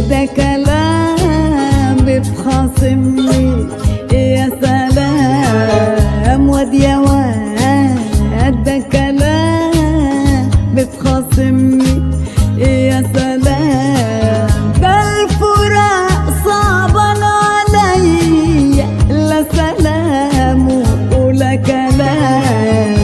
ده كلام بتخاصمني يا سلام، واد يا واد ده كلام بتخاصمني يا سلام. ده الفراق صعبان عليا، لا سلام ولا كلام.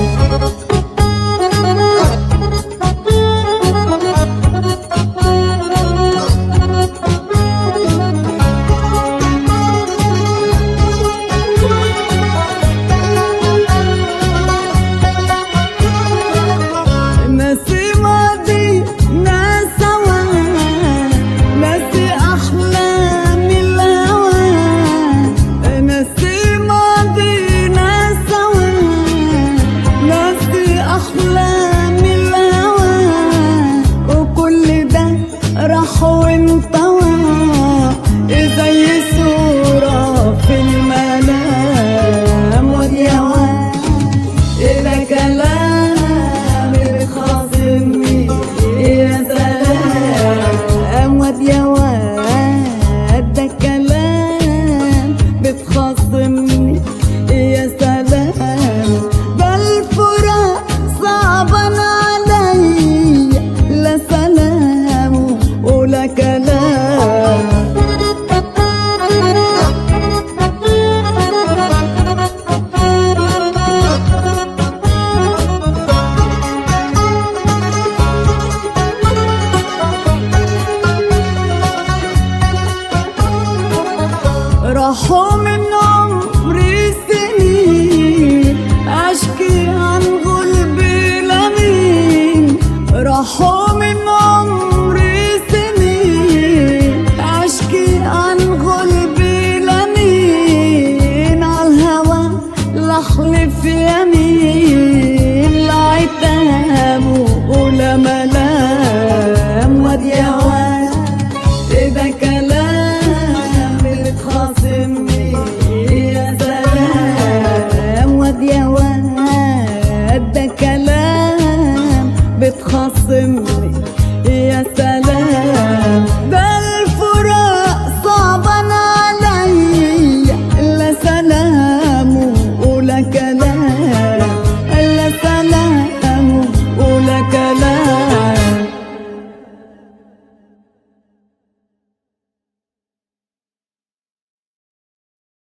راح وانطوى زي صورة في المنام، واد يا واد ده كلام بيخاصمني يا سلام، واد يا واد ده كلام بتخاصمني يا سلام. ده الفراق صعبان عليا، لا سلام ولا كلام. راحوا من عمري سنين اشكي عن غلب لمين، راحوا من عمري سنين اشكي عن غلب لمين. عالهوى لحلف يمين، لا عتاب ولا ملام، واد يا